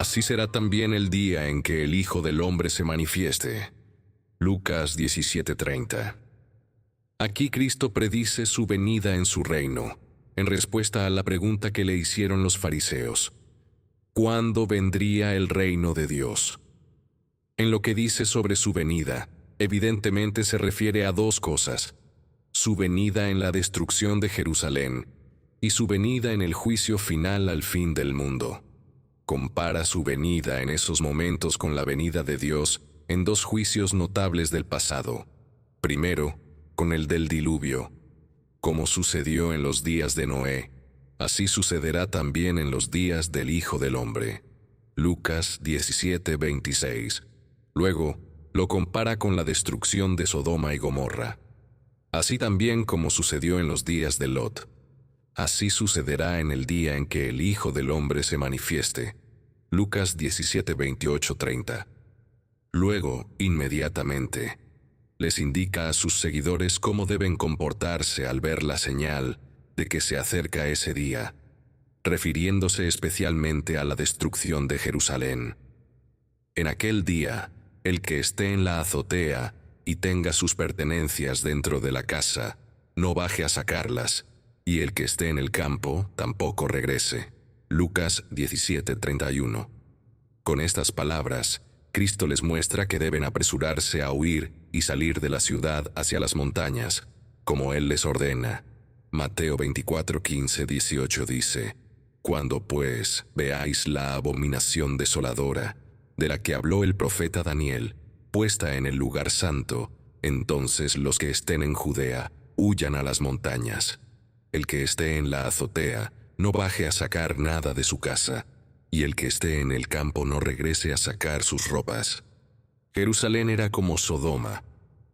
Así será también el día en que el Hijo del Hombre se manifieste. Lucas 17:30. Aquí Cristo predice su venida en su reino, en respuesta a la pregunta que le hicieron los fariseos: ¿cuándo vendría el reino de Dios? En lo que dice sobre su venida, evidentemente se refiere a dos cosas: su venida en la destrucción de Jerusalén y su venida en el juicio final al fin del mundo. Compara su venida en esos momentos con la venida de Dios en dos juicios notables del pasado. Primero, con el del diluvio. Como sucedió en los días de Noé, así sucederá también en los días del Hijo del Hombre. Lucas 17:26. Luego, lo compara con la destrucción de Sodoma y Gomorra. Así también como sucedió en los días de Lot, así sucederá en el día en que el Hijo del Hombre se manifieste. Lucas 17:28-30. Luego, inmediatamente, les indica a sus seguidores cómo deben comportarse al ver la señal de que se acerca ese día, refiriéndose especialmente a la destrucción de Jerusalén. En aquel día, el que esté en la azotea y tenga sus pertenencias dentro de la casa, no baje a sacarlas, y el que esté en el campo tampoco regrese. Lucas 17:31. Con estas palabras, Cristo les muestra que deben apresurarse a huir y salir de la ciudad hacia las montañas, como Él les ordena. Mateo 24:15-18 dice: Cuando pues veáis la abominación desoladora, de la que habló el profeta Daniel, puesta en el lugar santo, entonces los que estén en Judea huyan a las montañas. El que esté en la azotea no baje a sacar nada de su casa, y el que esté en el campo no regrese a sacar sus ropas. Jerusalén era como Sodoma,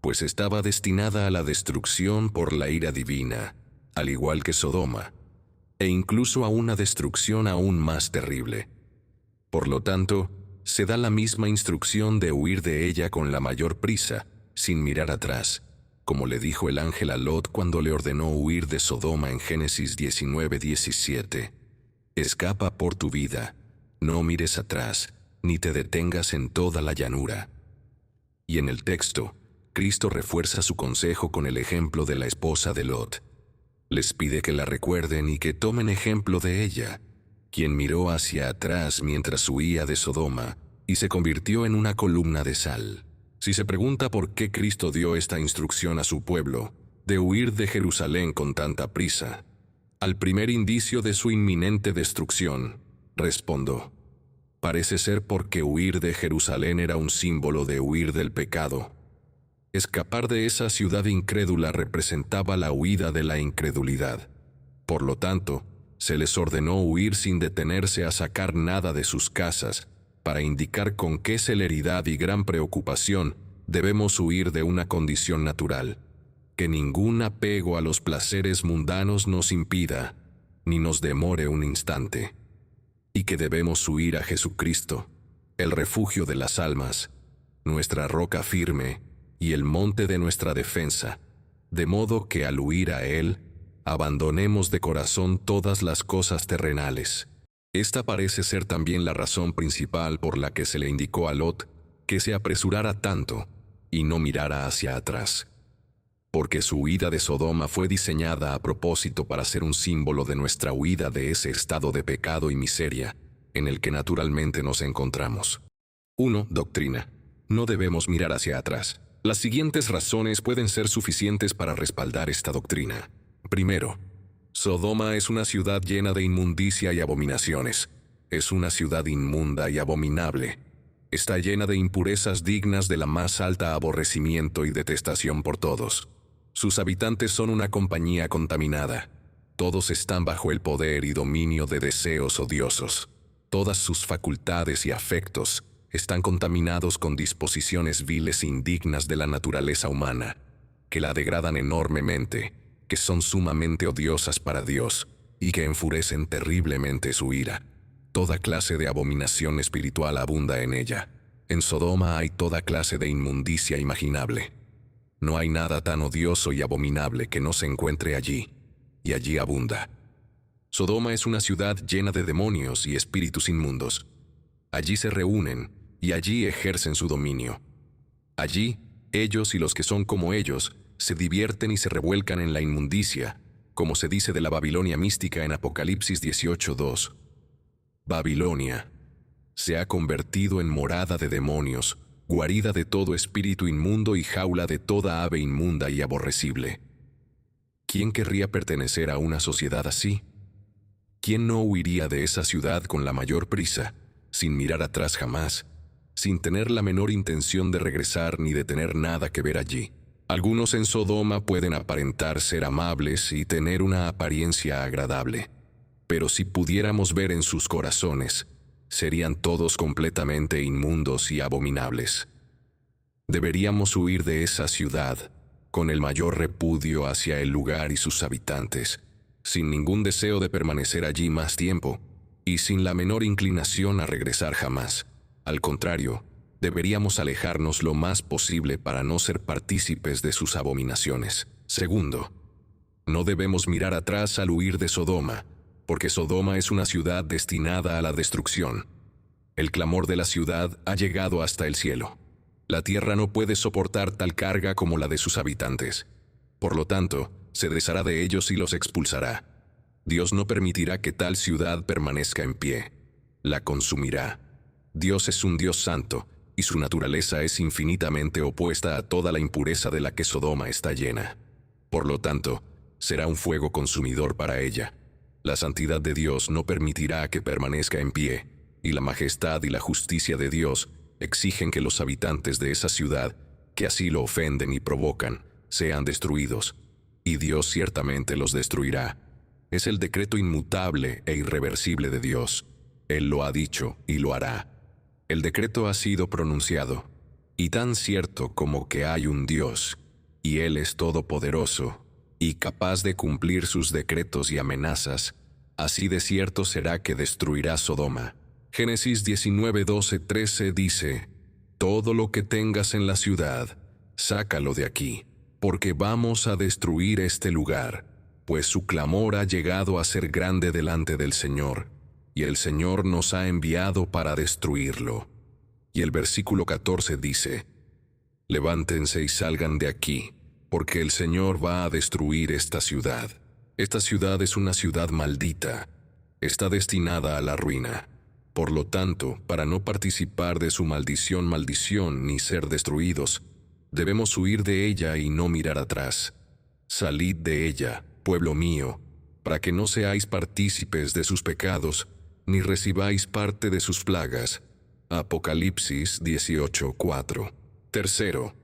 pues estaba destinada a la destrucción por la ira divina, al igual que Sodoma, e incluso a una destrucción aún más terrible. Por lo tanto, se da la misma instrucción de huir de ella con la mayor prisa, sin mirar atrás, como le dijo el ángel a Lot cuando le ordenó huir de Sodoma en Génesis 19:17. Escapa por tu vida, no mires atrás, ni te detengas en toda la llanura. Y en el texto, Cristo refuerza su consejo con el ejemplo de la esposa de Lot. Les pide que la recuerden y que tomen ejemplo de ella, quien miró hacia atrás mientras huía de Sodoma y se convirtió en una columna de sal. Si se pregunta por qué Cristo dio esta instrucción a su pueblo, de huir de Jerusalén con tanta prisa, al primer indicio de su inminente destrucción, respondo: parece ser porque huir de Jerusalén era un símbolo de huir del pecado. Escapar de esa ciudad incrédula representaba la huida de la incredulidad. Por lo tanto, se les ordenó huir sin detenerse a sacar nada de sus casas, para indicar con qué celeridad y gran preocupación debemos huir de una condición natural, que ningún apego a los placeres mundanos nos impida, ni nos demore un instante, y que debemos huir a Jesucristo, el refugio de las almas, nuestra roca firme y el monte de nuestra defensa, de modo que al huir a Él, abandonemos de corazón todas las cosas terrenales. Esta parece ser también la razón principal por la que se le indicó a Lot que se apresurara tanto y no mirara hacia atrás, porque su huida de Sodoma fue diseñada a propósito para ser un símbolo de nuestra huida de ese estado de pecado y miseria en el que naturalmente nos encontramos. 1. Doctrina. No debemos mirar hacia atrás. Las siguientes razones pueden ser suficientes para respaldar esta doctrina. Primero, Sodoma es una ciudad llena de inmundicia y abominaciones. Es una ciudad inmunda y abominable. Está llena de impurezas dignas de la más alta aborrecimiento y detestación por todos. Sus habitantes son una compañía contaminada. Todos están bajo el poder y dominio de deseos odiosos. Todas sus facultades y afectos están contaminados con disposiciones viles e indignas de la naturaleza humana, que la degradan enormemente, que son sumamente odiosas para Dios y que enfurecen terriblemente su ira. Toda clase de abominación espiritual abunda en ella. En Sodoma hay toda clase de inmundicia imaginable. No hay nada tan odioso y abominable que no se encuentre allí, y allí abunda. Sodoma es una ciudad llena de demonios y espíritus inmundos. Allí se reúnen y allí ejercen su dominio. Allí, ellos y los que son como ellos se divierten y se revuelcan en la inmundicia, como se dice de la Babilonia mística en Apocalipsis 18:2. Babilonia se ha convertido en morada de demonios, guarida de todo espíritu inmundo y jaula de toda ave inmunda y aborrecible. ¿Quién querría pertenecer a una sociedad así? ¿Quién no huiría de esa ciudad con la mayor prisa, sin mirar atrás jamás, sin tener la menor intención de regresar ni de tener nada que ver allí? Algunos en Sodoma pueden aparentar ser amables y tener una apariencia agradable, pero si pudiéramos ver en sus corazones, serían todos completamente inmundos y abominables. Deberíamos huir de esa ciudad, con el mayor repudio hacia el lugar y sus habitantes, sin ningún deseo de permanecer allí más tiempo, y sin la menor inclinación a regresar jamás. Al contrario, deberíamos alejarnos lo más posible para no ser partícipes de sus abominaciones. Segundo, no debemos mirar atrás al huir de Sodoma, porque Sodoma es una ciudad destinada a la destrucción. El clamor de la ciudad ha llegado hasta el cielo. La tierra no puede soportar tal carga como la de sus habitantes. Por lo tanto, se deshará de ellos y los expulsará. Dios no permitirá que tal ciudad permanezca en pie. La consumirá. Dios es un Dios santo, y su naturaleza es infinitamente opuesta a toda la impureza de la que Sodoma está llena. Por lo tanto, será un fuego consumidor para ella. La santidad de Dios no permitirá que permanezca en pie, y la majestad y la justicia de Dios exigen que los habitantes de esa ciudad, que así lo ofenden y provocan, sean destruidos, y Dios ciertamente los destruirá. Es el decreto inmutable e irreversible de Dios. Él lo ha dicho y lo hará. El decreto ha sido pronunciado, y tan cierto como que hay un Dios, y Él es todopoderoso, y capaz de cumplir sus decretos y amenazas, así de cierto será que destruirá Sodoma. Génesis 19:12-13 dice: «Todo lo que tengas en la ciudad, sácalo de aquí, porque vamos a destruir este lugar, pues su clamor ha llegado a ser grande delante del Señor, y el Señor nos ha enviado para destruirlo». Y el versículo 14 dice: «Levántense y salgan de aquí, porque el Señor va a destruir esta ciudad. Esta ciudad es una ciudad maldita, está destinada a la ruina. Por lo tanto, para no participar de su maldición ni ser destruidos, debemos huir de ella y no mirar atrás. Salid de ella, pueblo mío, para que no seáis partícipes de sus pecados, ni recibáis parte de sus plagas». Apocalipsis 18:4. Tercero,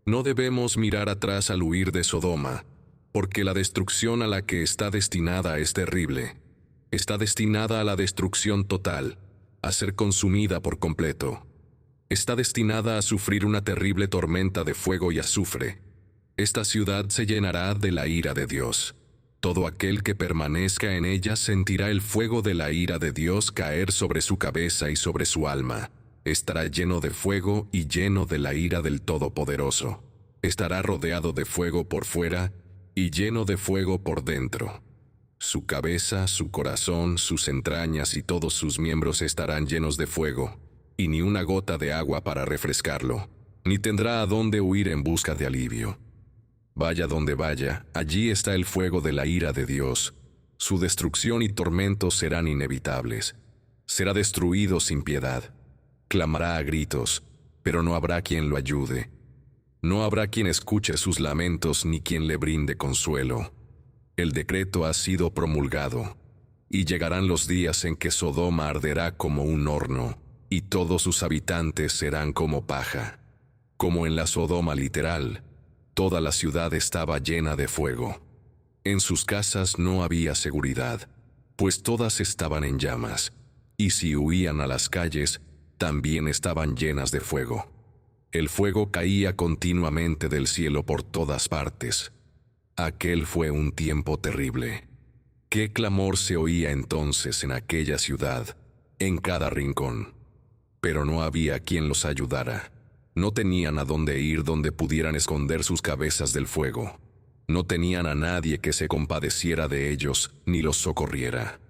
no debemos mirar atrás al huir de Sodoma, porque la destrucción a la que está destinada es terrible. Está destinada a la destrucción total, a ser consumida por completo. Está destinada a sufrir una terrible tormenta de fuego y azufre. Esta ciudad se llenará de la ira de Dios. Todo aquel que permanezca en ella sentirá el fuego de la ira de Dios caer sobre su cabeza y sobre su alma. Estará lleno de fuego y lleno de la ira del Todopoderoso. Estará rodeado de fuego por fuera y lleno de fuego por dentro. Su cabeza, su corazón, sus entrañas y todos sus miembros estarán llenos de fuego, y ni una gota de agua para refrescarlo, ni tendrá a dónde huir en busca de alivio. Vaya donde vaya, allí está el fuego de la ira de Dios. Su destrucción y tormento serán inevitables. Será destruido sin piedad. Clamará a gritos, pero no habrá quien lo ayude. No habrá quien escuche sus lamentos ni quien le brinde consuelo. El decreto ha sido promulgado, y llegarán los días en que Sodoma arderá como un horno, y todos sus habitantes serán como paja. Como en la Sodoma literal, toda la ciudad estaba llena de fuego. En sus casas no había seguridad, pues todas estaban en llamas, y si huían a las calles, también estaban llenas de fuego. El fuego caía continuamente del cielo por todas partes. Aquel fue un tiempo terrible. Qué clamor se oía entonces en aquella ciudad, en cada rincón. Pero no había quien los ayudara. No tenían a dónde ir donde pudieran esconder sus cabezas del fuego. No tenían a nadie que se compadeciera de ellos ni los socorriera.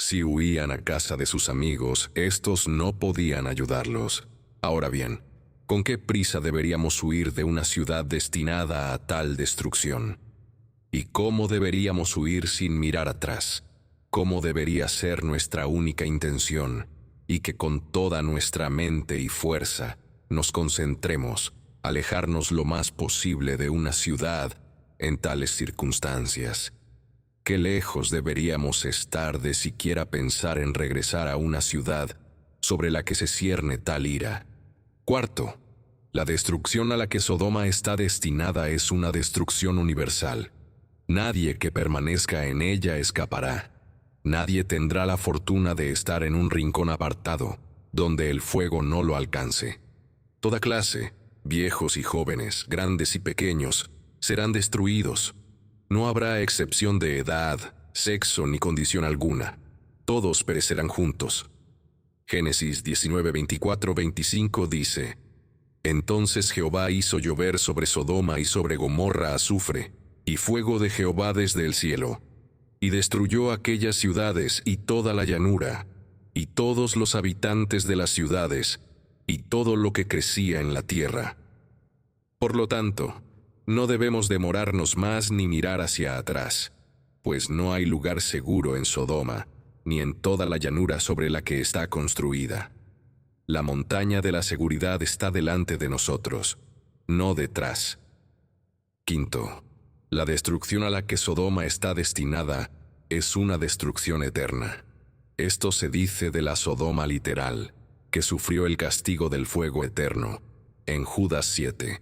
Si huían a casa de sus amigos, estos no podían ayudarlos. Ahora bien, ¿con qué prisa deberíamos huir de una ciudad destinada a tal destrucción? ¿Y cómo deberíamos huir sin mirar atrás? ¿Cómo debería ser nuestra única intención? Y que con toda nuestra mente y fuerza nos concentremos, alejarnos lo más posible de una ciudad en tales circunstancias. Qué lejos deberíamos estar de siquiera pensar en regresar a una ciudad sobre la que se cierne tal ira. Cuarto, la destrucción a la que Sodoma está destinada es una destrucción universal. Nadie que permanezca en ella escapará. Nadie tendrá la fortuna de estar en un rincón apartado, donde el fuego no lo alcance. Toda clase, viejos y jóvenes, grandes y pequeños, serán destruidos. No habrá excepción de edad, sexo ni condición alguna. Todos perecerán juntos. Génesis 19, 24, 25 dice: Entonces Jehová hizo llover sobre Sodoma y sobre Gomorra azufre, y fuego de Jehová desde el cielo, y destruyó aquellas ciudades y toda la llanura, y todos los habitantes de las ciudades, y todo lo que crecía en la tierra. Por lo tanto, no debemos demorarnos más ni mirar hacia atrás, pues no hay lugar seguro en Sodoma, ni en toda la llanura sobre la que está construida. La montaña de la seguridad está delante de nosotros, no detrás. Quinto, la destrucción a la que Sodoma está destinada es una destrucción eterna. Esto se dice de la Sodoma literal, que sufrió el castigo del fuego eterno, en Judas 7.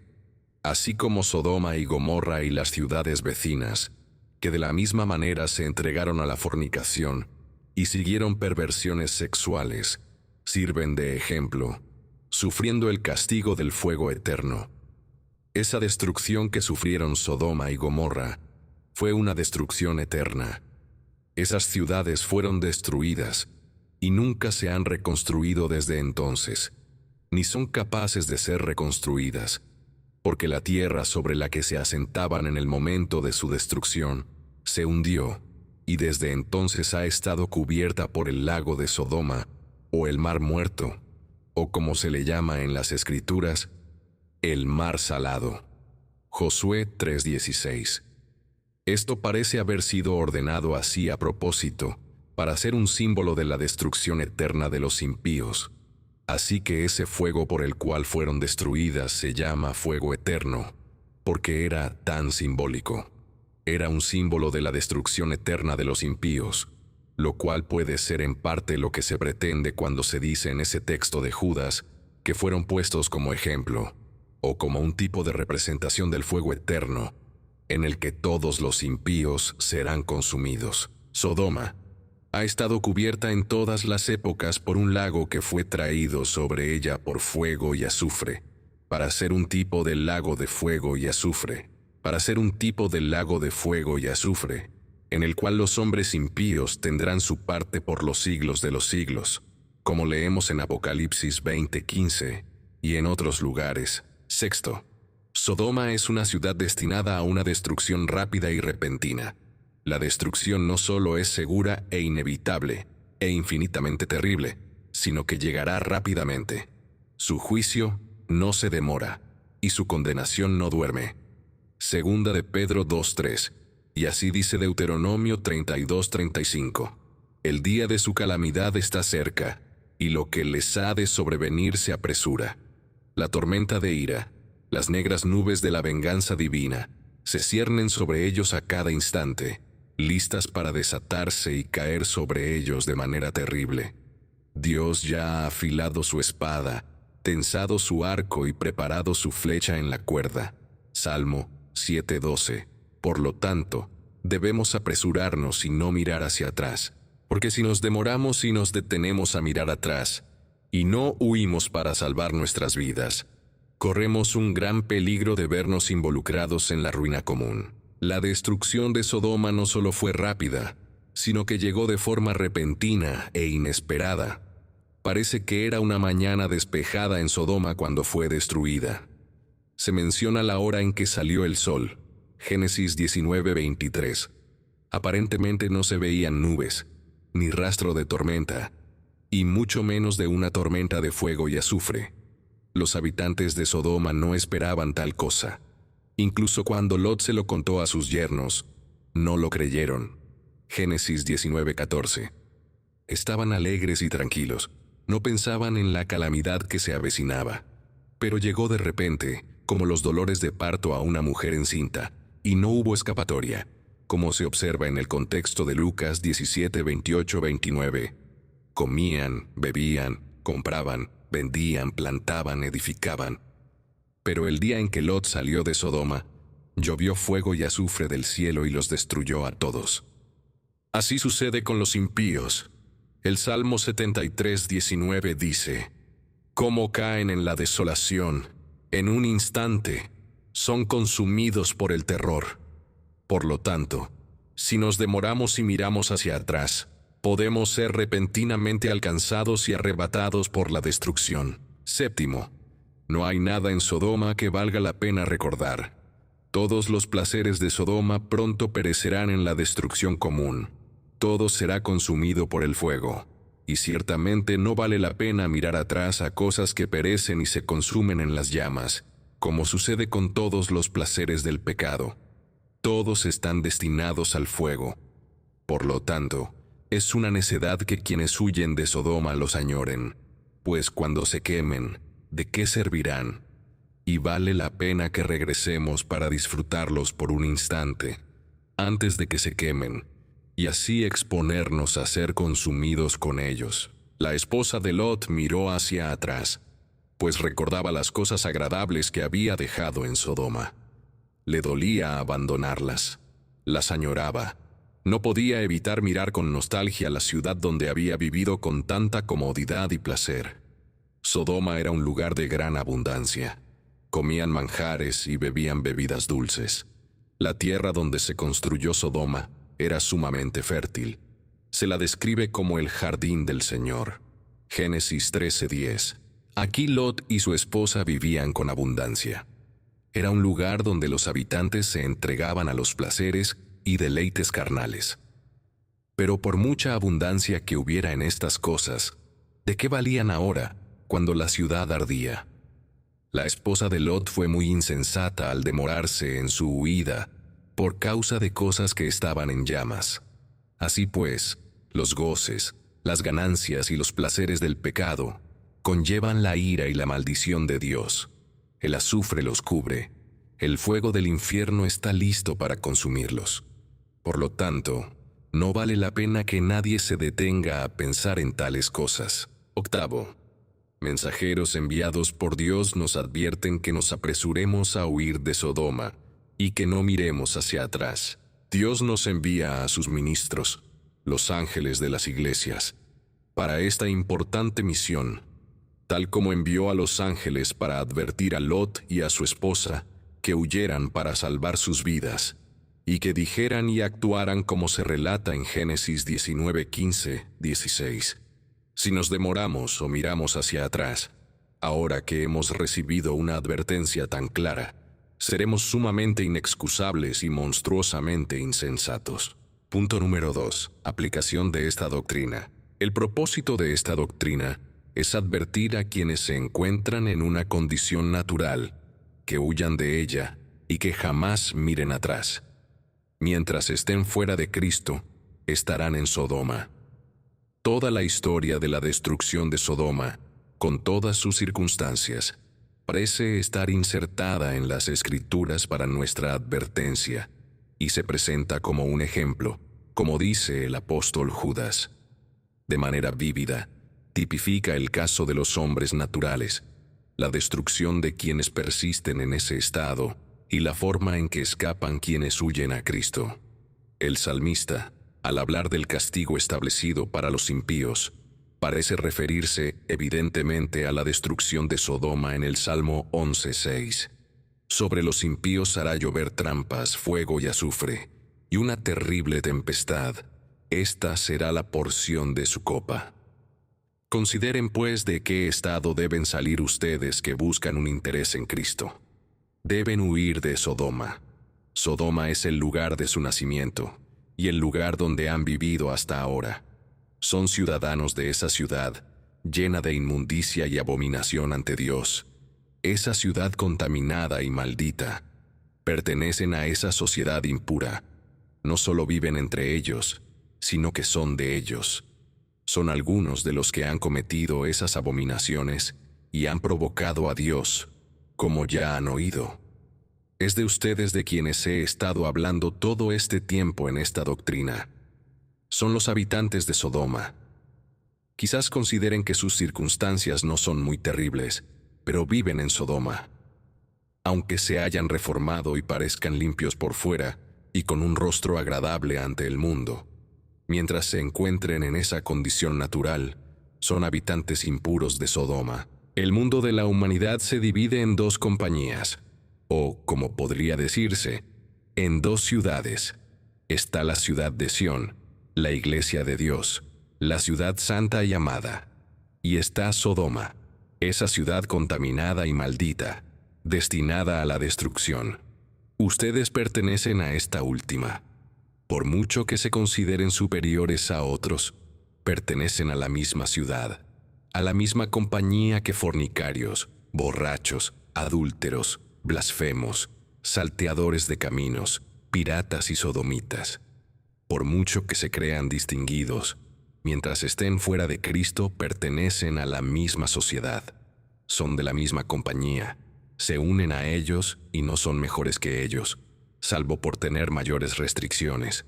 Así como Sodoma y Gomorra y las ciudades vecinas, que de la misma manera se entregaron a la fornicación y siguieron perversiones sexuales, sirven de ejemplo, sufriendo el castigo del fuego eterno. Esa destrucción que sufrieron Sodoma y Gomorra fue una destrucción eterna. Esas ciudades fueron destruidas y nunca se han reconstruido desde entonces, ni son capaces de ser reconstruidas, porque la tierra sobre la que se asentaban en el momento de su destrucción se hundió, y desde entonces ha estado cubierta por el lago de Sodoma, o el mar muerto, o como se le llama en las Escrituras, el mar salado. Josué 3:16. Esto parece haber sido ordenado así a propósito, para ser un símbolo de la destrucción eterna de los impíos. Así que ese fuego por el cual fueron destruidas se llama fuego eterno, porque era tan simbólico. Era un símbolo de la destrucción eterna de los impíos, lo cual puede ser en parte lo que se pretende cuando se dice en ese texto de Judas que fueron puestos como ejemplo, o como un tipo de representación del fuego eterno, en el que todos los impíos serán consumidos. Sodoma ha estado cubierta en todas las épocas por un lago que fue traído sobre ella por fuego y azufre, para ser un tipo del lago de fuego y azufre, en el cual los hombres impíos tendrán su parte por los siglos de los siglos, como leemos en Apocalipsis 20:15 y en otros lugares. Sexto, Sodoma es una ciudad destinada a una destrucción rápida y repentina. La destrucción no solo es segura e inevitable, e infinitamente terrible, sino que llegará rápidamente. Su juicio no se demora, y su condenación no duerme. Segunda de Pedro 2:3, y así dice Deuteronomio 32:35. El día de su calamidad está cerca, y lo que les ha de sobrevenir se apresura. La tormenta de ira, las negras nubes de la venganza divina, se ciernen sobre ellos a cada instante, listas para desatarse y caer sobre ellos de manera terrible. Dios ya ha afilado su espada, tensado su arco y preparado su flecha en la cuerda. Salmo 7:12. Por lo tanto, debemos apresurarnos y no mirar hacia atrás, porque si nos demoramos y nos detenemos a mirar atrás, y no huimos para salvar nuestras vidas, corremos un gran peligro de vernos involucrados en la ruina común. La destrucción de Sodoma no solo fue rápida, sino que llegó de forma repentina e inesperada. Parece que era una mañana despejada en Sodoma cuando fue destruida. Se menciona la hora en que salió el sol, Génesis 19:23. Aparentemente no se veían nubes, ni rastro de tormenta, y mucho menos de una tormenta de fuego y azufre. Los habitantes de Sodoma no esperaban tal cosa. Incluso cuando Lot se lo contó a sus yernos, no lo creyeron. Génesis 19:14. Estaban alegres y tranquilos, no pensaban en la calamidad que se avecinaba. Pero llegó de repente, como los dolores de parto a una mujer encinta, y no hubo escapatoria, como se observa en el contexto de Lucas 17:28-29. Comían, bebían, compraban, vendían, plantaban, edificaban. Pero el día en que Lot salió de Sodoma, llovió fuego y azufre del cielo y los destruyó a todos. Así sucede con los impíos. El Salmo 73:19 dice: «Cómo caen en la desolación, en un instante, son consumidos por el terror». Por lo tanto, si nos demoramos y miramos hacia atrás, podemos ser repentinamente alcanzados y arrebatados por la destrucción. Séptimo, no hay nada en Sodoma que valga la pena recordar. Todos los placeres de Sodoma pronto perecerán en la destrucción común. Todo será consumido por el fuego. Y ciertamente no vale la pena mirar atrás a cosas que perecen y se consumen en las llamas, como sucede con todos los placeres del pecado. Todos están destinados al fuego. Por lo tanto, es una necedad que quienes huyen de Sodoma los añoren, pues cuando se quemen, ¿de qué servirán? Y vale la pena que regresemos para disfrutarlos por un instante, antes de que se quemen, y así exponernos a ser consumidos con ellos. La esposa de Lot miró hacia atrás, pues recordaba las cosas agradables que había dejado en Sodoma. Le dolía abandonarlas, las añoraba. No podía evitar mirar con nostalgia la ciudad donde había vivido con tanta comodidad y placer. Sodoma era un lugar de gran abundancia. Comían manjares y bebían bebidas dulces. La tierra donde se construyó Sodoma era sumamente fértil. Se la describe como el jardín del Señor. Génesis 13:10. Aquí Lot y su esposa vivían con abundancia. Era un lugar donde los habitantes se entregaban a los placeres y deleites carnales. Pero por mucha abundancia que hubiera en estas cosas, ¿de qué valían ahora, cuando la ciudad ardía? La esposa de Lot fue muy insensata al demorarse en su huida, por causa de cosas que estaban en llamas. Así pues, los goces, las ganancias y los placeres del pecado conllevan la ira y la maldición de Dios. El azufre los cubre. El fuego del infierno está listo para consumirlos. Por lo tanto, no vale la pena que nadie se detenga a pensar en tales cosas. Octavo, mensajeros enviados por Dios nos advierten que nos apresuremos a huir de Sodoma y que no miremos hacia atrás. Dios nos envía a sus ministros, los ángeles de las iglesias, para esta importante misión, tal como envió a los ángeles para advertir a Lot y a su esposa que huyeran para salvar sus vidas, y que dijeran y actuaran como se relata en Génesis 19:15-16. Si nos demoramos o miramos hacia atrás, ahora que hemos recibido una advertencia tan clara, seremos sumamente inexcusables y monstruosamente insensatos. Punto número 2. Aplicación de esta doctrina. El propósito de esta doctrina es advertir a quienes se encuentran en una condición natural, que huyan de ella y que jamás miren atrás. Mientras estén fuera de Cristo, estarán en Sodoma. Toda la historia de la destrucción de Sodoma, con todas sus circunstancias, parece estar insertada en las Escrituras para nuestra advertencia, y se presenta como un ejemplo, como dice el apóstol Judas. De manera vívida, tipifica el caso de los hombres naturales, la destrucción de quienes persisten en ese estado y la forma en que escapan quienes huyen a Cristo. El salmista, al hablar del castigo establecido para los impíos, parece referirse evidentemente a la destrucción de Sodoma en el Salmo 11:6. Sobre los impíos hará llover trampas, fuego y azufre, y una terrible tempestad. Esta será la porción de su copa. Consideren pues de qué estado deben salir ustedes que buscan un interés en Cristo. Deben huir de Sodoma. Sodoma es el lugar de su nacimiento y el lugar donde han vivido hasta ahora. Son ciudadanos de esa ciudad, llena de inmundicia y abominación ante Dios. Esa ciudad contaminada y maldita. Pertenecen a esa sociedad impura. No solo viven entre ellos, sino que son de ellos. Son algunos de los que han cometido esas abominaciones y han provocado a Dios, como ya han oído. Es de ustedes de quienes he estado hablando todo este tiempo en esta doctrina. Son los habitantes de Sodoma. Quizás consideren que sus circunstancias no son muy terribles, pero viven en Sodoma. Aunque se hayan reformado y parezcan limpios por fuera y con un rostro agradable ante el mundo, mientras se encuentren en esa condición natural, son habitantes impuros de Sodoma. El mundo de la humanidad se divide en dos compañías, o, como podría decirse, en dos ciudades. Está la ciudad de Sión, la iglesia de Dios, la ciudad santa y amada. Y está Sodoma, esa ciudad contaminada y maldita, destinada a la destrucción. Ustedes pertenecen a esta última. Por mucho que se consideren superiores a otros, pertenecen a la misma ciudad, a la misma compañía que fornicarios, borrachos, adúlteros, blasfemos, salteadores de caminos, piratas y sodomitas. Por mucho que se crean distinguidos, mientras estén fuera de Cristo, pertenecen a la misma sociedad. Son de la misma compañía, se unen a ellos y no son mejores que ellos, salvo por tener mayores restricciones.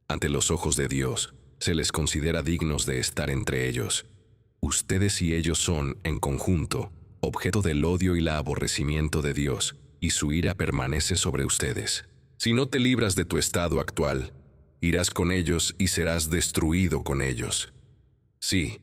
Ante los ojos de Dios, se les considera dignos de estar entre ellos. Ustedes y ellos son, en conjunto, objeto del odio y el aborrecimiento de Dios, y su ira permanece sobre ustedes. Si no te libras de tu estado actual, irás con ellos y serás destruido con ellos. Sí,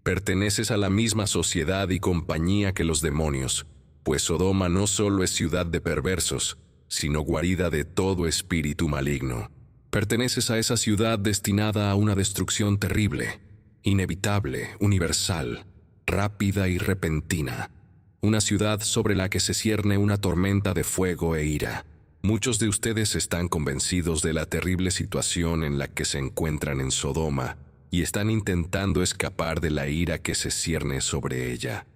perteneces a la misma sociedad y compañía que los demonios, pues Sodoma no solo es ciudad de perversos, sino guarida de todo espíritu maligno. Perteneces a esa ciudad destinada a una destrucción terrible, inevitable, universal, rápida y repentina. Una ciudad sobre la que se cierne una tormenta de fuego e ira. Muchos de ustedes están convencidos de la terrible situación en la que se encuentran en Sodoma y están intentando escapar de la ira que se cierne sobre ella.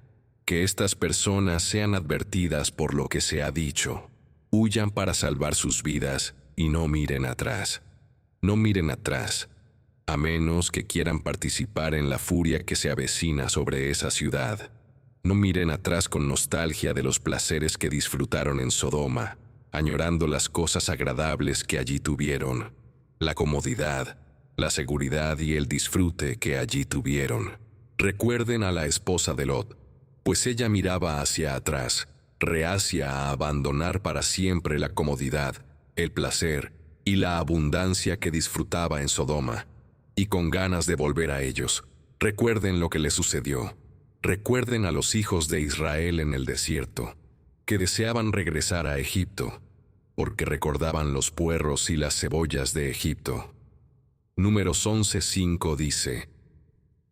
Que estas personas sean advertidas por lo que se ha dicho. Huyan para salvar sus vidas y no miren atrás. No miren atrás, a menos que quieran participar en la furia que se avecina sobre esa ciudad. No miren atrás con nostalgia de los placeres que disfrutaron en Sodoma, añorando las cosas agradables que allí tuvieron, la comodidad, la seguridad y el disfrute que allí tuvieron. Recuerden a la esposa de Lot, pues ella miraba hacia atrás, reacia a abandonar para siempre la comodidad, el placer y la abundancia que disfrutaba en Sodoma, y con ganas de volver a ellos. Recuerden lo que les sucedió. Recuerden a los hijos de Israel en el desierto, que deseaban regresar a Egipto, porque recordaban los puerros y las cebollas de Egipto. Números 11:5 dice: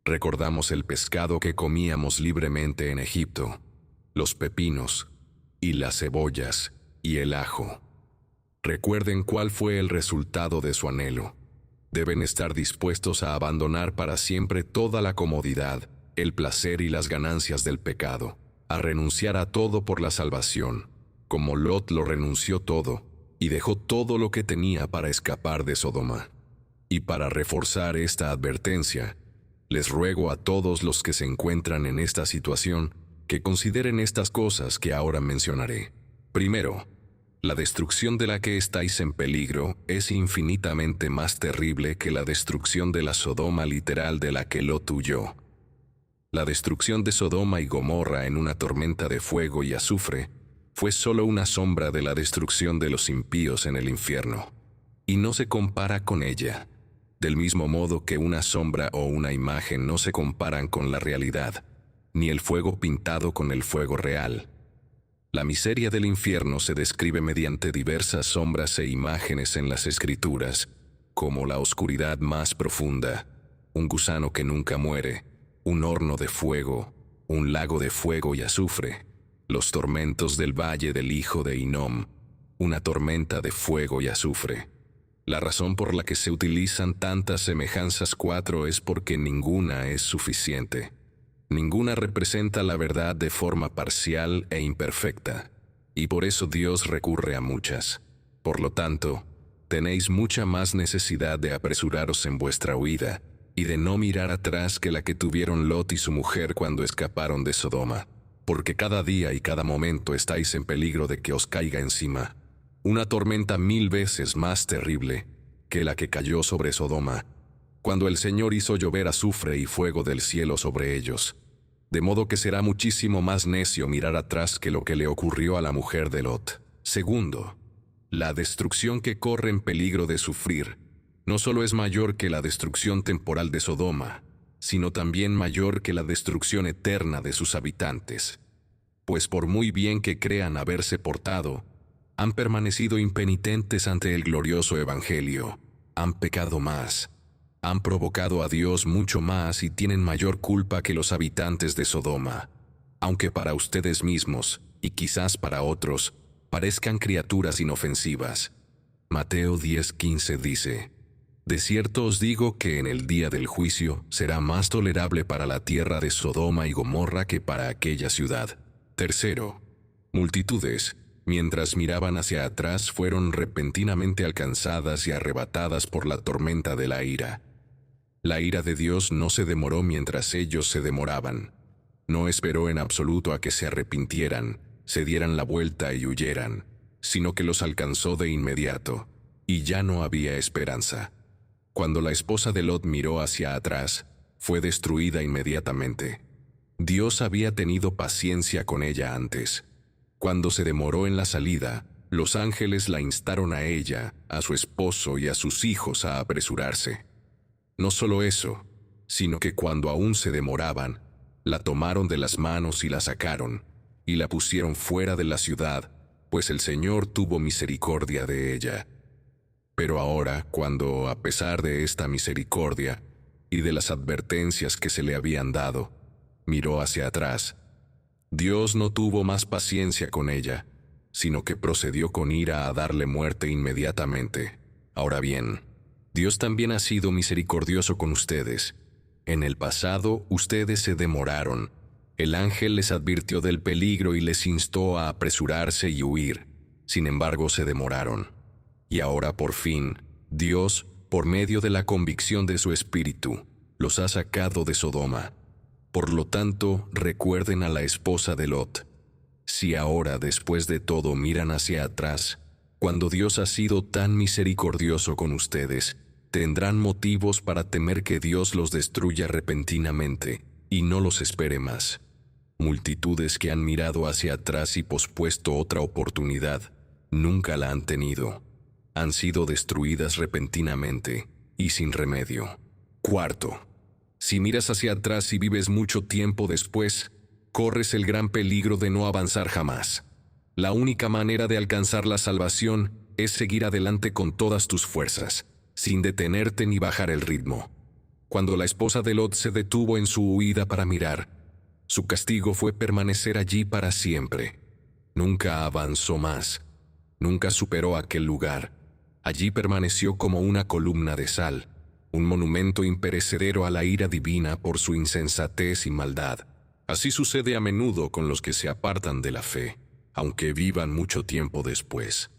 recordamos el pescado que comíamos libremente en Egipto, los pepinos, y las cebollas, y el ajo. Recuerden cuál fue el resultado de su anhelo. Deben estar dispuestos a abandonar para siempre toda la comodidad, el placer y las ganancias del pecado, a renunciar a todo por la salvación, como Lot lo renunció todo, y dejó todo lo que tenía para escapar de Sodoma. Y para reforzar esta advertencia, les ruego a todos los que se encuentran en esta situación que consideren estas cosas que ahora mencionaré. Primero, la destrucción de la que estáis en peligro es infinitamente más terrible que la destrucción de la Sodoma literal de la que Lot huyó. La destrucción de Sodoma y Gomorra en una tormenta de fuego y azufre fue solo una sombra de la destrucción de los impíos en el infierno, y no se compara con ella, del mismo modo que una sombra o una imagen no se comparan con la realidad, ni el fuego pintado con el fuego real. La miseria del infierno se describe mediante diversas sombras e imágenes en las Escrituras, como la oscuridad más profunda, un gusano que nunca muere, un horno de fuego, un lago de fuego y azufre, los tormentos del valle del hijo de Hinnom, una tormenta de fuego y azufre. La razón por la que se utilizan tantas semejanzas 4 es porque ninguna es suficiente. Ninguna representa la verdad de forma parcial e imperfecta, y por eso Dios recurre a muchas. Por lo tanto, tenéis mucha más necesidad de apresuraros en vuestra huida y de no mirar atrás que la que tuvieron Lot y su mujer cuando escaparon de Sodoma, porque cada día y cada momento estáis en peligro de que os caiga encima una tormenta 1000 veces más terrible que la que cayó sobre Sodoma, cuando el Señor hizo llover azufre y fuego del cielo sobre ellos. De modo que será muchísimo más necio mirar atrás que lo que le ocurrió a la mujer de Lot. Segundo, la destrucción que corre en peligro de sufrir no solo es mayor que la destrucción temporal de Sodoma, sino también mayor que la destrucción eterna de sus habitantes. Pues por muy bien que crean haberse portado, han permanecido impenitentes ante el glorioso Evangelio, han pecado más, han provocado a Dios mucho más y tienen mayor culpa que los habitantes de Sodoma, aunque para ustedes mismos, y quizás para otros, parezcan criaturas inofensivas. Mateo 10:15 dice: De cierto os digo que en el día del juicio será más tolerable para la tierra de Sodoma y Gomorra que para aquella ciudad. Tercero, multitudes, mientras miraban hacia atrás, fueron repentinamente alcanzadas y arrebatadas por la tormenta de la ira. La ira de Dios no se demoró mientras ellos se demoraban. No esperó en absoluto a que se arrepintieran, se dieran la vuelta y huyeran, sino que los alcanzó de inmediato, y ya no había esperanza. Cuando la esposa de Lot miró hacia atrás, fue destruida inmediatamente. Dios había tenido paciencia con ella antes. Cuando se demoró en la salida, los ángeles la instaron a ella, a su esposo y a sus hijos a apresurarse. No solo eso, sino que cuando aún se demoraban, la tomaron de las manos y la sacaron, y la pusieron fuera de la ciudad, pues el Señor tuvo misericordia de ella. Pero ahora, cuando, a pesar de esta misericordia y de las advertencias que se le habían dado, miró hacia atrás, Dios no tuvo más paciencia con ella, sino que procedió con ira a darle muerte inmediatamente. Ahora bien, Dios también ha sido misericordioso con ustedes. En el pasado ustedes se demoraron. El ángel les advirtió del peligro y les instó a apresurarse y huir. Sin embargo, se demoraron. Y ahora, por fin, Dios, por medio de la convicción de su Espíritu, los ha sacado de Sodoma. Por lo tanto, recuerden a la esposa de Lot. Si ahora, después de todo, miran hacia atrás, cuando Dios ha sido tan misericordioso con ustedes, tendrán motivos para temer que Dios los destruya repentinamente y no los espere más. Multitudes que han mirado hacia atrás y pospuesto otra oportunidad, nunca la han tenido. Han sido destruidas repentinamente y sin remedio. Cuarto, si miras hacia atrás y vives mucho tiempo después, corres el gran peligro de no avanzar jamás. La única manera de alcanzar la salvación es seguir adelante con todas tus fuerzas, sin detenerte ni bajar el ritmo. Cuando la esposa de Lot se detuvo en su huida para mirar, su castigo fue permanecer allí para siempre. Nunca avanzó más, nunca superó aquel lugar. Allí permaneció como una columna de sal, un monumento imperecedero a la ira divina por su insensatez y maldad. Así sucede a menudo con los que se apartan de la fe, aunque vivan mucho tiempo después.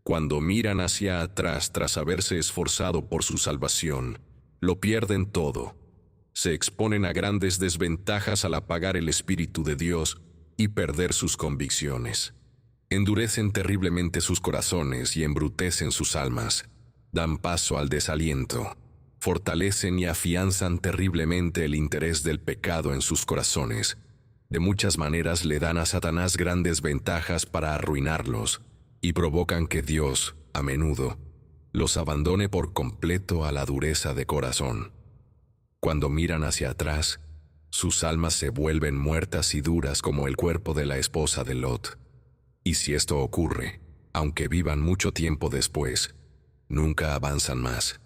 Cuando miran hacia atrás tras haberse esforzado por su salvación, lo pierden todo. Se exponen a grandes desventajas al apagar el Espíritu de Dios y perder sus convicciones. Endurecen terriblemente sus corazones y embrutecen sus almas. Dan paso al desaliento. Fortalecen y afianzan terriblemente el interés del pecado en sus corazones. De muchas maneras le dan a Satanás grandes ventajas para arruinarlos y provocan que Dios, a menudo, los abandone por completo a la dureza de corazón. Cuando miran hacia atrás, sus almas se vuelven muertas y duras como el cuerpo de la esposa de Lot. Y si esto ocurre, aunque vivan mucho tiempo después, nunca avanzan más.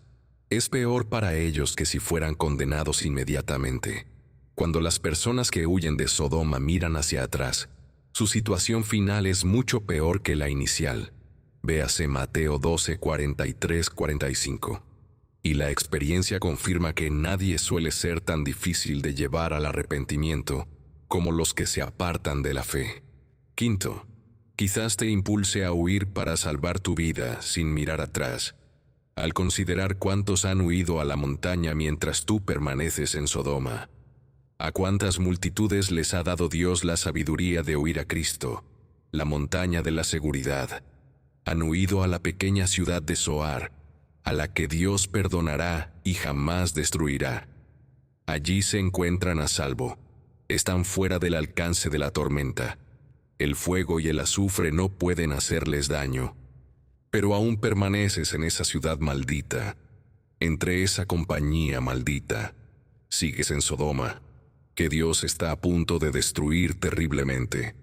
Es peor para ellos que si fueran condenados inmediatamente. Cuando las personas que huyen de Sodoma miran hacia atrás, su situación final es mucho peor que la inicial. Véase Mateo 12, 43, 45. Y la experiencia confirma que nadie suele ser tan difícil de llevar al arrepentimiento como los que se apartan de la fe. Quinto, quizás te impulse a huir para salvar tu vida sin mirar atrás, al considerar cuántos han huido a la montaña mientras tú permaneces en Sodoma. A cuántas multitudes les ha dado Dios la sabiduría de huir a Cristo, la montaña de la seguridad. Han huido a la pequeña ciudad de Zoar, a la que Dios perdonará y jamás destruirá. Allí se encuentran a salvo, están fuera del alcance de la tormenta. El fuego y el azufre no pueden hacerles daño. Pero aún permaneces en esa ciudad maldita, entre esa compañía maldita. Sigues en Sodoma, que Dios está a punto de destruir terriblemente,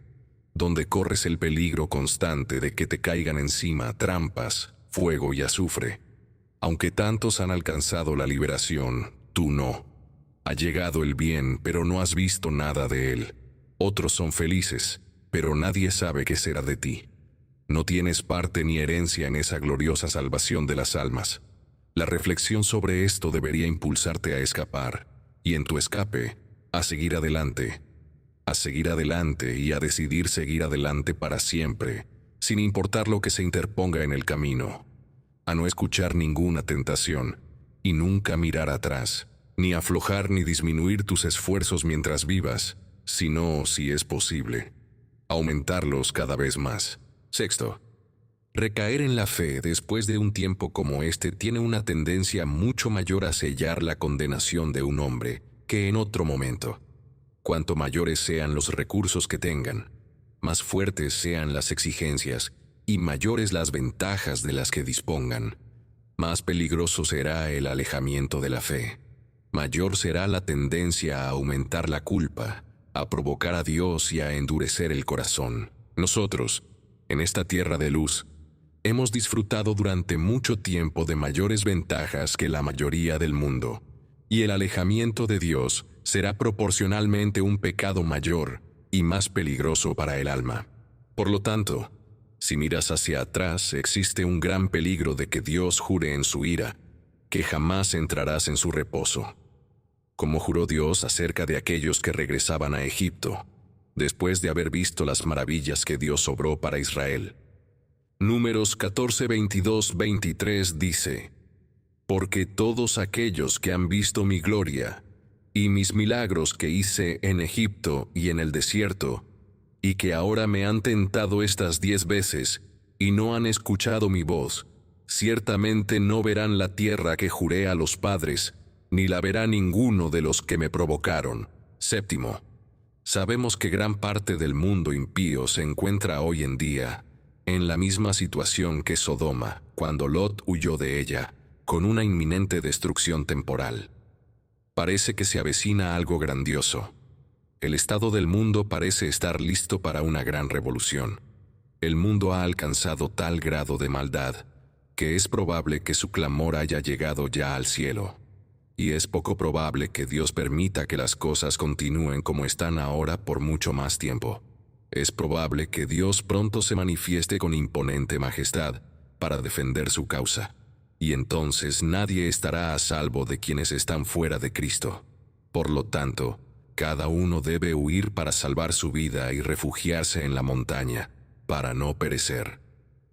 donde corres el peligro constante de que te caigan encima trampas, fuego y azufre. Aunque tantos han alcanzado la liberación, tú no. Ha llegado el bien, pero no has visto nada de él. Otros son felices, pero nadie sabe qué será de ti. No tienes parte ni herencia en esa gloriosa salvación de las almas. La reflexión sobre esto debería impulsarte a escapar, y en tu escape, a seguir adelante y a decidir seguir adelante para siempre, sin importar lo que se interponga en el camino. A no escuchar ninguna tentación, y nunca mirar atrás, ni aflojar ni disminuir tus esfuerzos mientras vivas, sino, si es posible, aumentarlos cada vez más. Sexto, recaer en la fe después de un tiempo como este tiene una tendencia mucho mayor a sellar la condenación de un hombre que en otro momento. Cuanto mayores sean los recursos que tengan, más fuertes sean las exigencias y mayores las ventajas de las que dispongan, más peligroso será el alejamiento de la fe. Mayor será la tendencia a aumentar la culpa, a provocar a Dios y a endurecer el corazón. Nosotros, en esta tierra de luz, hemos disfrutado durante mucho tiempo de mayores ventajas que la mayoría del mundo, y el alejamiento de Dios será proporcionalmente un pecado mayor y más peligroso para el alma. Por lo tanto, si miras hacia atrás, existe un gran peligro de que Dios jure en su ira, que jamás entrarás en su reposo. Como juró Dios acerca de aquellos que regresaban a Egipto, después de haber visto las maravillas que Dios obró para Israel. Números 14, 22, 23 dice: Porque todos aquellos que han visto mi gloria y mis milagros que hice en Egipto y en el desierto, y que ahora me han tentado estas 10 veces y no han escuchado mi voz, ciertamente no verán la tierra que juré a los padres, ni la verá ninguno de los que me provocaron. Séptimo, sabemos que gran parte del mundo impío se encuentra hoy en día en la misma situación que Sodoma, cuando Lot huyó de ella, con una inminente destrucción temporal. Parece que se avecina algo grandioso. El estado del mundo parece estar listo para una gran revolución. El mundo ha alcanzado tal grado de maldad que es probable que su clamor haya llegado ya al cielo. Y es poco probable que Dios permita que las cosas continúen como están ahora por mucho más tiempo. Es probable que Dios pronto se manifieste con imponente majestad para defender su causa, y entonces nadie estará a salvo de quienes están fuera de Cristo. Por lo tanto, cada uno debe huir para salvar su vida y refugiarse en la montaña, para no perecer.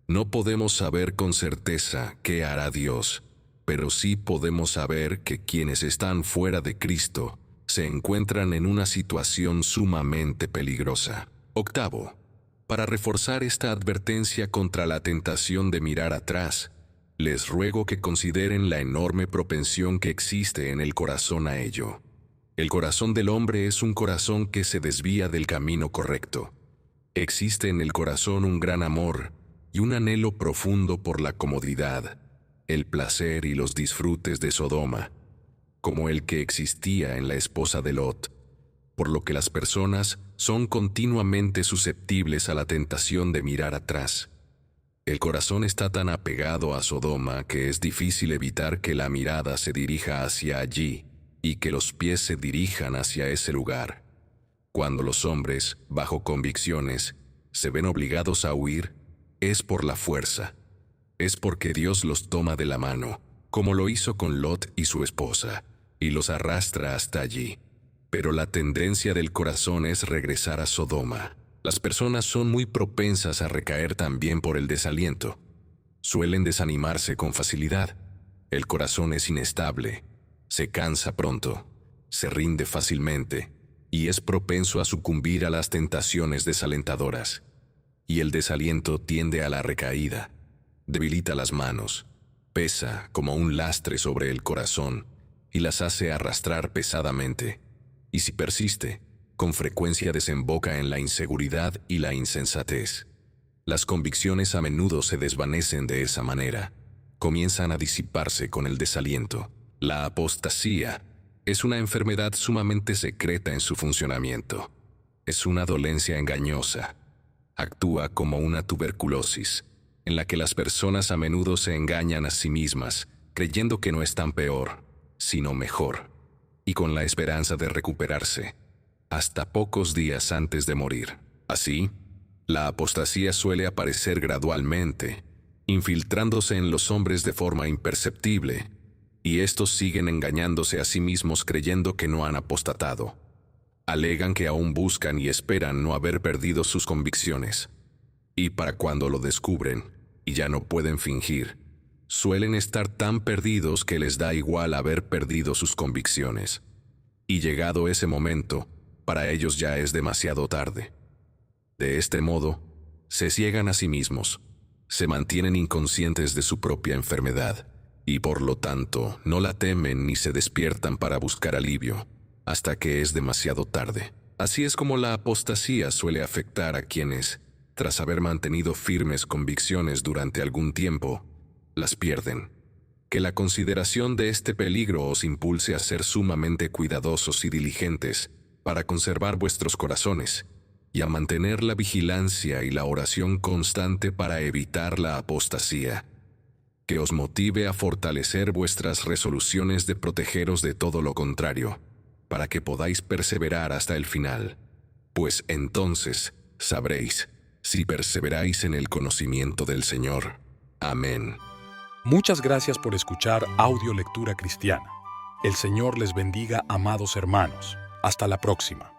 No podemos saber con certeza qué hará Dios, pero sí podemos saber que quienes están fuera de Cristo se encuentran en una situación sumamente peligrosa. Octavo, para reforzar esta advertencia contra la tentación de mirar atrás, les ruego que consideren la enorme propensión que existe en el corazón a ello. El corazón del hombre es un corazón que se desvía del camino correcto. Existe en el corazón un gran amor y un anhelo profundo por la comodidad, el placer y los disfrutes de Sodoma, como el que existía en la esposa de Lot, por lo que las personas son continuamente susceptibles a la tentación de mirar atrás. El corazón está tan apegado a Sodoma que es difícil evitar que la mirada se dirija hacia allí y que los pies se dirijan hacia ese lugar. Cuando los hombres, bajo convicciones, se ven obligados a huir, es por la fuerza, es porque Dios los toma de la mano, como lo hizo con Lot y su esposa, y los arrastra hasta allí. Pero la tendencia del corazón es regresar a Sodoma. Las personas son muy propensas a recaer también por el desaliento. Suelen desanimarse con facilidad. El corazón es inestable, se cansa pronto, se rinde fácilmente y es propenso a sucumbir a las tentaciones desalentadoras. Y el desaliento tiende a la recaída, debilita las manos, pesa como un lastre sobre el corazón y las hace arrastrar pesadamente. Y si persiste, con frecuencia desemboca en la inseguridad y la insensatez. Las convicciones a menudo se desvanecen de esa manera, comienzan a disiparse con el desaliento. La apostasía es una enfermedad sumamente secreta en su funcionamiento. Es una dolencia engañosa. Actúa como una tuberculosis, en la que las personas a menudo se engañan a sí mismas, creyendo que no están peor, sino mejor, y con la esperanza de recuperarse, hasta pocos días antes de morir. Así, la apostasía suele aparecer gradualmente, infiltrándose en los hombres de forma imperceptible, y estos siguen engañándose a sí mismos creyendo que no han apostatado. Alegan que aún buscan y esperan no haber perdido sus convicciones. Y para cuando lo descubren, y ya no pueden fingir, suelen estar tan perdidos que les da igual haber perdido sus convicciones. Y llegado ese momento, para ellos ya es demasiado tarde. De este modo, se ciegan a sí mismos, se mantienen inconscientes de su propia enfermedad, y por lo tanto no la temen ni se despiertan para buscar alivio, hasta que es demasiado tarde. Así es como la apostasía suele afectar a quienes, tras haber mantenido firmes convicciones durante algún tiempo, las pierden. Que la consideración de este peligro os impulse a ser sumamente cuidadosos y diligentes para conservar vuestros corazones, y a mantener la vigilancia y la oración constante para evitar la apostasía. Que os motive a fortalecer vuestras resoluciones de protegeros de todo lo contrario, para que podáis perseverar hasta el final. Pues entonces sabréis si perseveráis en el conocimiento del Señor. Amén. Muchas gracias por escuchar Audio Lectura Cristiana. El Señor les bendiga, amados hermanos. Hasta la próxima.